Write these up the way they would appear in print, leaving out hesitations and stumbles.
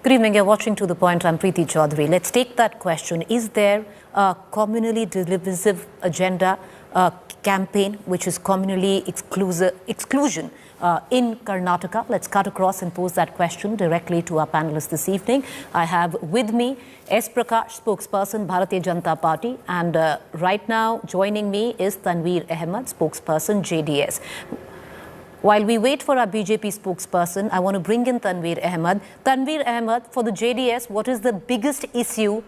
Good evening. You're watching To The Point. I'm Preeti Chaudhary. Let's take that question. Is there a communally divisive agenda campaign which is communally exclusion in Karnataka? Let's cut across and pose that question directly to our panelists this evening. I have with me S. Prakash, spokesperson, Bharatiya Janata Party, and right now joining me is Tanveer Ahmed, spokesperson, JDS. While we wait for our BJP spokesperson, I want to bring in Tanveer Ahmed. Tanveer Ahmed, for the JDS, what is the biggest issue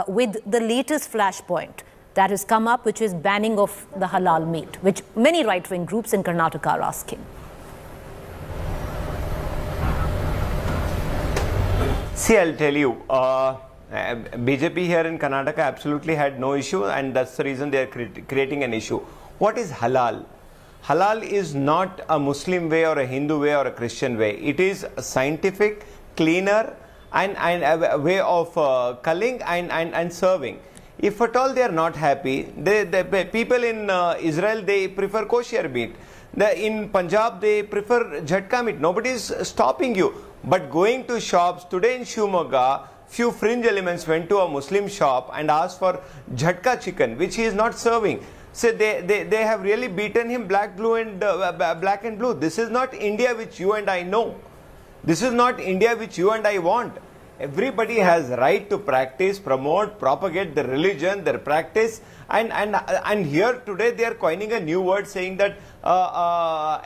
with the latest flashpoint that has come up, which is banning of the halal meat, which many right-wing groups in Karnataka are asking? See, I'll tell you, BJP here in Karnataka absolutely had no issue, and that's the reason they are creating an issue. What is halal? Halal is not a Muslim way or a Hindu way or a Christian way. It is a scientific, cleaner and a way of culling and serving. If at all they are not happy, the people in Israel, they prefer kosher meat. In Punjab, they prefer jhatka meat. Nobody is stopping you. But going to shops, today in Shivamogga, few fringe elements went to a Muslim shop and asked for jhatka chicken, which he is not serving. So they have really beaten him black and blue. This is not India which you and I know. This is not India which you and I want. Everybody has right to practice, promote, propagate their religion, their practice. And here today they are coining a new word saying that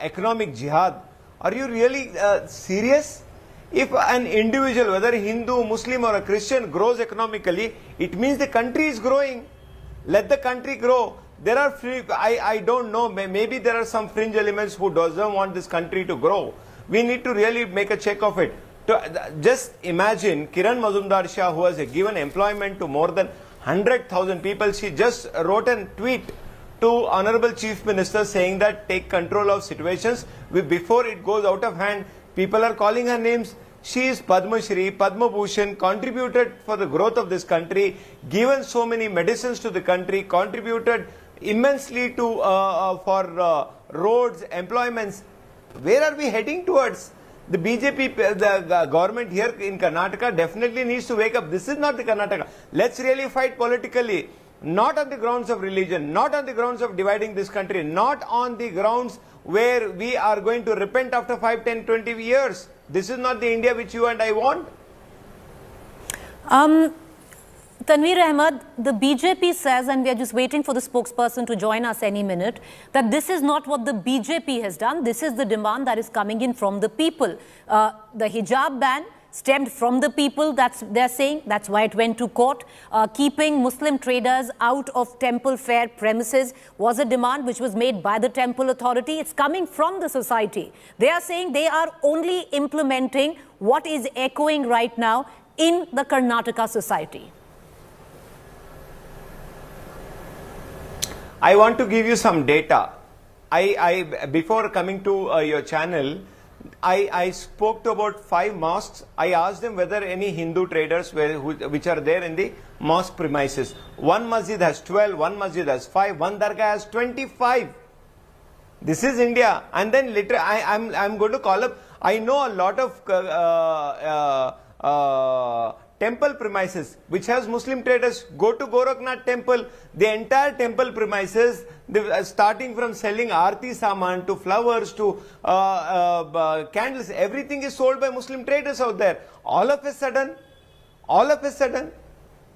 economic jihad. Are you really serious? If an individual, whether Hindu, Muslim or a Christian, grows economically, it means the country is growing. Let the country grow. There are I don't know, maybe there are some fringe elements who doesn't want this country to grow. We need to really make a check of it. Just imagine Kiran Mazumdar Shaw, who has given employment to more than 100,000 people. She just wrote a tweet to Honorable Chief Minister saying that take control of situations before it goes out of hand. People are calling her names. She is Padma Shri, Padma Bhushan, contributed for the growth of this country, given so many medicines to the country, contributed immensely to for roads, employments. Where are we heading towards? The BJP, the government here in Karnataka definitely needs to wake up. This is not the Karnataka. Let's really fight politically, not on the grounds of religion, not on the grounds of dividing this country, not on the grounds where we are going to repent after 5, 10, 20 years. This is not the India which you and I want. Tanveer Ahmed, the BJP says, and we are just waiting for the spokesperson to join us any minute, that this is not what the BJP has done. This is the demand that is coming in from the people. The hijab ban stemmed from the people, they're saying. That's why it went to court. Keeping Muslim traders out of temple fair premises was a demand which was made by the temple authority. It's coming from the society. They are saying they are only implementing what is echoing right now in the Karnataka society. I want to give you some data. Before coming to your channel, I spoke to about 5 mosques. I asked them whether any Hindu traders which are there in the mosque premises. One masjid has 12, one masjid has 5, one dargah has 25. This is India. And then later I'm going to call up. I know a lot of temple premises which has Muslim traders. Go to Gorakhnath temple, the entire temple premises, starting from selling aarti saman to flowers to candles, everything is sold by Muslim traders out there. All of a sudden,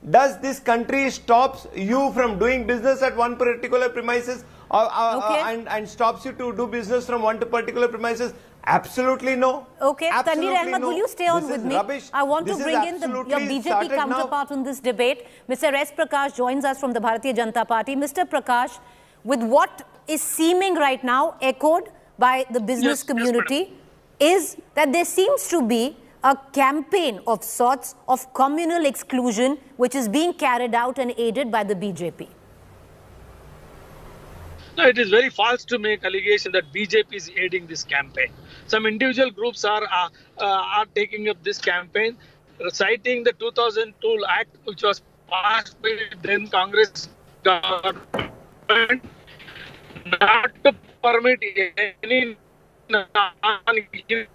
does this country stops you from doing business at one particular premises and stops you to do business from one particular premises? Absolutely no. Okay, Tanveer Ahmed, will you stay on with me? Rubbish. I want to bring in your BJP counterpart on this debate. Mr. S. Prakash joins us from the Bharatiya Janata Party. Mr. Prakash, with what is seeming right now echoed by the business community is that there seems to be a campaign of sorts of communal exclusion which is being carried out and aided by the BJP. No, it is very false to make allegation that BJP is aiding this campaign. Some individual groups are taking up this campaign, citing the 2002 Act, which was passed by then Congress government, not to permit any non-Hindus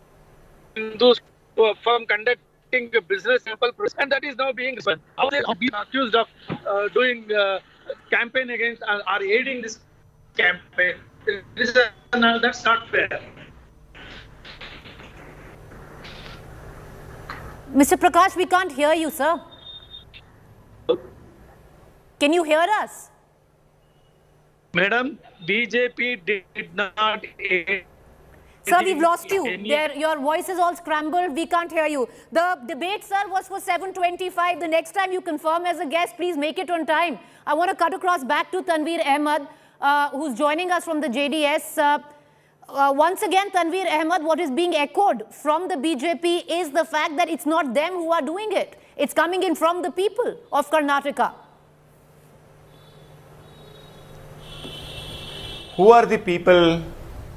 from conducting a business sample process, and that is now being responded. How they are being accused of doing campaign against or aiding this campaign? That's not fair. Mr. Prakash, we can't hear you, sir. Can you hear us? Madam, BJP did not aid. Sir, we've lost you. Your voice is all scrambled. We can't hear you. The debate, sir, was for 7:25. The next time you confirm as a guest, please make it on time. I want to cut across back to Tanveer Ahmed, who's joining us from the JDS. Once again, Tanveer Ahmed, what is being echoed from the BJP is the fact that it's not them who are doing it. It's coming in from the people of Karnataka. Who are the people?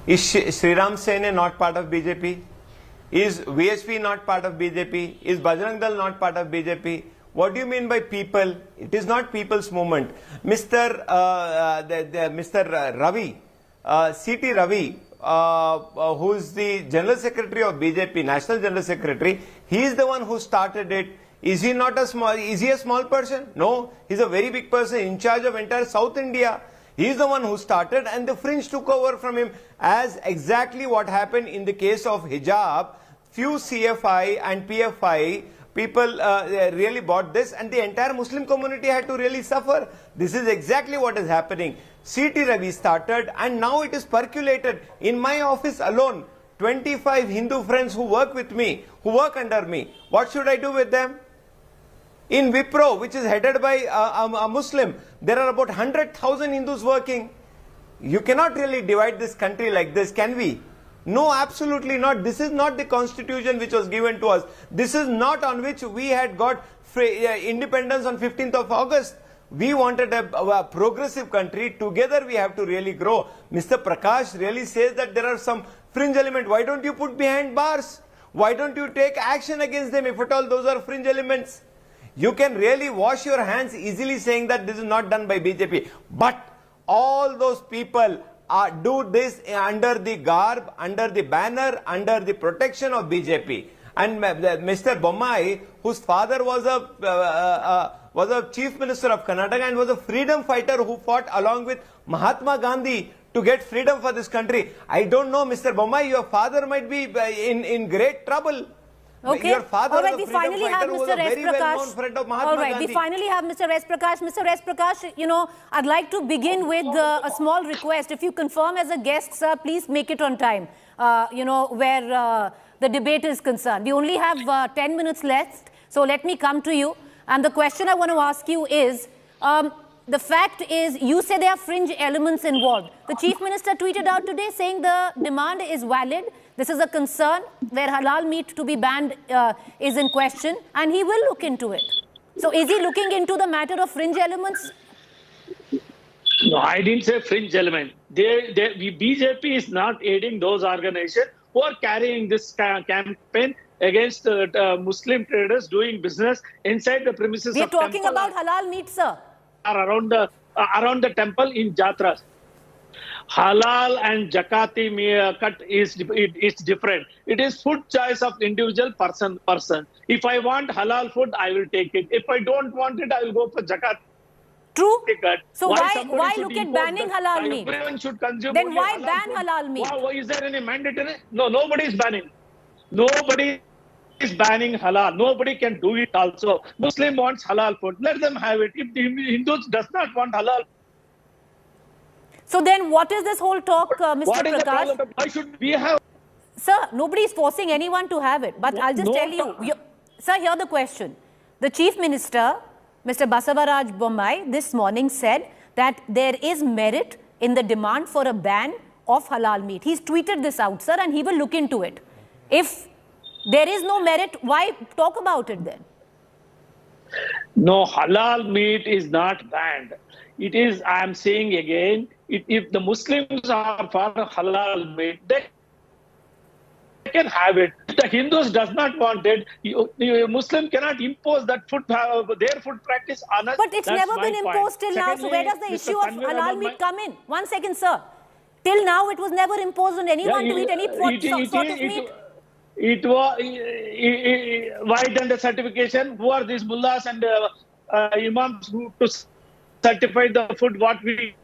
Is Sriram Sene not part of BJP? Is VSP not part of BJP? Is Bajrang Dal not part of BJP? What do you mean by people? It is not people's movement. Mr. Ravi, C.T. Ravi, who is the General Secretary of BJP, National General Secretary, he is the one who started it. Is he not a small, is he a small person? No, he's a very big person in charge of entire South India. He is the one who started, and the fringe took over from him, as exactly what happened in the case of hijab. Few CFI and PFI people really bought this, and the entire Muslim community had to really suffer. This is exactly what is happening. C.T. Ravi started, and now it is percolated. In my office alone, 25 Hindu friends who work with me, who work under me. What should I do with them? In Wipro, which is headed by a Muslim, there are about 100,000 Hindus working. You cannot really divide this country like this, can we? No, absolutely not. This is not the constitution which was given to us. This is not on which we had got independence on 15th of August. We wanted a progressive country. Together we have to really grow. Mr. Prakash really says that there are some fringe elements. Why don't you put behind bars? Why don't you take action against them if at all those are fringe elements? You can really wash your hands easily saying that this is not done by BJP. But all those people do this under the garb, under the banner, under the protection of BJP. And Mr. Bommai, whose father was a chief minister of Karnataka and was a freedom fighter who fought along with Mahatma Gandhi to get freedom for this country. I don't know, Mr. Bommai, your father might be in great trouble. Okay. Your father all right, was we finally have Mr. S. Prakash. All right, Gandhi. we finally have Mr. S. Prakash. Mr. S. Prakash, you know, I'd like to begin with a small request. If you confirm as a guest, sir, please make it on time, you know, where the debate is concerned. We only have 10 minutes left, so let me come to you. And the question I want to ask you is, the fact is, you say there are fringe elements involved. The Chief Minister tweeted out today saying the demand is valid. This is a concern where halal meat to be banned is in question, and he will look into it. So is he looking into the matter of fringe elements? No, I didn't say fringe element. BJP is not aiding those organizations who are carrying this campaign against Muslim traders doing business inside the premises of temple. We are talking about halal meat, sir. Around the temple in Jatras. Halal and Jakati cut is different. It is food choice of individual person. If I want halal food, I will take it. If I don't want it, I will go for Jakat. True. So why look at banning halal meat? Everyone should consume. Then why ban halal meat? Is there any mandatory? No, nobody is banning. Nobody is banning halal. Nobody can do it also. Muslim wants halal food. Let them have it. If the Hindus does not want halal. So then what is this whole talk, Mr. What is Prakash? the problem? Why should we have? Sir, nobody is forcing anyone to have it. But I'll just tell you, sir, hear the question. The Chief Minister, Mr. Basavaraj Bommai, this morning said that there is merit in the demand for a ban of halal meat. He's tweeted this out, sir, and he will look into it. If there is no merit, why talk about it then? No, halal meat is not banned. It is, I am saying again, if the Muslims are for halal meat, they can have it. If the Hindus does not want it, the Muslim cannot impose that their food practice on us. But it's never been imposed till now. So where does the issue of halal meat come in? 1 second, sir. Till now, it was never imposed on anyone to eat any sort of meat. it was white under certification. Who are these mullahs and imams who to certify the food what we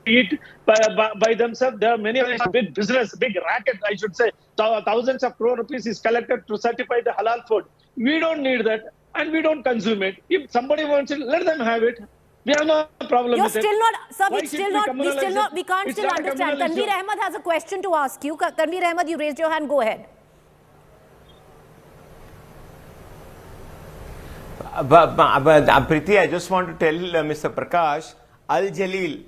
eat by themselves? There are many big business, big racket, I should say. Thousands of crore rupees is collected to certify the halal food. We don't need that, and we don't consume it. If somebody wants it, let them have it. We have no problem with it. You're still not, sir, we can't It's still not a understand. communal Tanveer issue. Ahmed has a question to ask you. Tanveer Ahmed, you raised your hand. Go ahead. Preeti, I just want to tell Mr. Prakash, Al Jalil,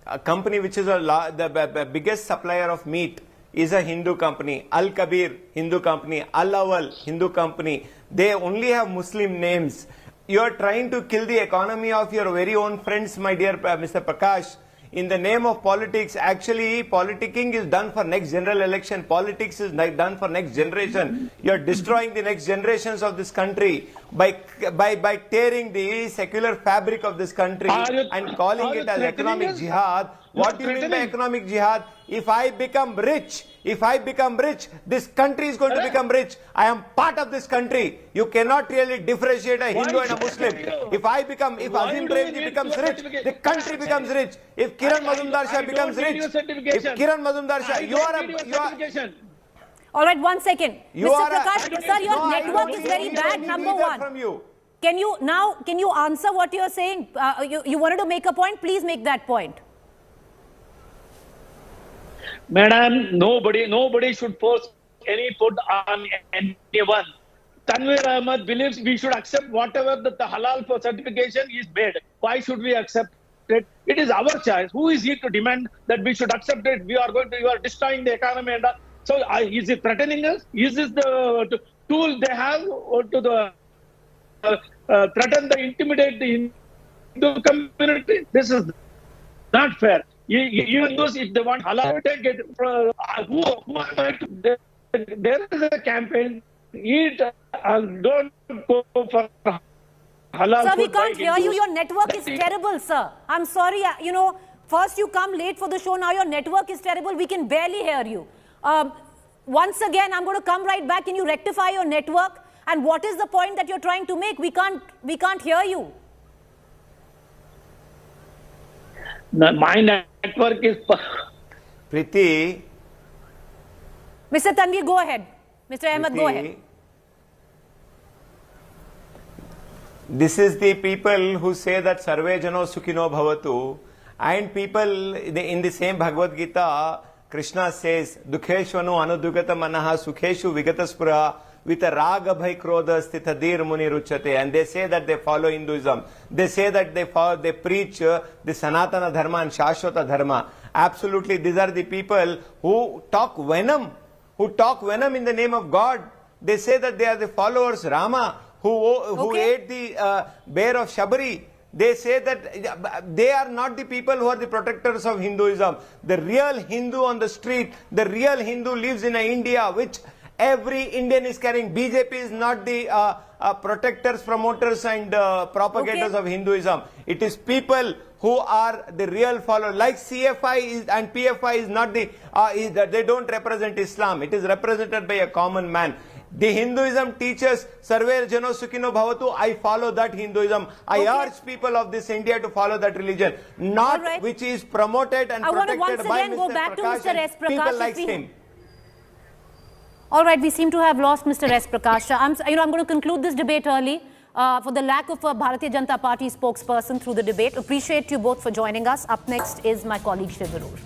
a company which is the biggest supplier of meat, is a Hindu company. Al Kabir, Hindu company. Al Awal, Hindu company. They only have Muslim names. You are trying to kill the economy of your very own friends, my dear Mr. Prakash. In the name of politics, actually, politicking is done for next general election. Politics is done for next generation. You are destroying the next generations of this country by tearing the secular fabric of this country and calling it as economic jihad. What do you mean by economic jihad? If I become rich, this country is going to become rich. I am part of this country. You cannot really differentiate a Hindu and a Muslim. If Azim Premji becomes rich, the country becomes rich. If Kiran Mazumdar Shaw becomes rich, you are. All right, 1 second. Mr. Prakash, sir, your network is very bad, number one. Can you answer what you're saying? You wanted to make a point? Please make that point. Madam, nobody should force any food on anyone. Tanveer Ahmed believes we should accept whatever the halal for certification is made. Why should we accept it? It is our choice. Who is he to demand that we should accept it? You are destroying the economy. And so is it threatening us? Is this the tool they have to threaten, intimidate the Hindu community? This is not fair. Even those, if they want halal, take it. There is a campaign. Eat and don't go for halal. Sir, we can't hear you. Your network is terrible, sir. I'm sorry. First you come late for the show. Now your network is terrible. We can barely hear you. Once again, I'm going to come right back. Can you rectify your network? And what is the point that you're trying to make? We can't hear you. My network is... Preeti. Mr. Tanveer, go ahead. Mr. Ahmed, go ahead. This is the people who say that Sarve Jano Sukhino Bhavatu, and people in the same Bhagavad Gita, Krishna says, Dukheshvanu Anudugata Manaha Sukheshu Vigataspura with a Raga Bhai Krodha Stithadir Muni Ruchate, and they say that they follow Hinduism. They say that they preach the Sanatana Dharma and Shashwata Dharma. Absolutely, these are the people who talk venom in the name of God. They say that they are the followers Rama who ate the bear of Shabari. They say that they are not the people who are the protectors of Hinduism. The real Hindu on the street, the real Hindu lives in India, which every Indian is carrying. BJP is not the protectors, promoters and propagators of Hinduism. It is people who are the real followers. Like CFI and PFI is not the, they don't represent Islam. It is represented by a common man. The Hinduism teaches Sarve Jano Sukhino Bhavatu. I follow that Hinduism. I urge people of this India to follow that religion, not which is promoted and protected by Mr. Prakash and people like him. All right, we seem to have lost Mr. S. Prakash. I'm going to conclude this debate early for the lack of a Bharatiya Janata Party spokesperson through the debate. Appreciate you both for joining us. Up next is my colleague Shivarur.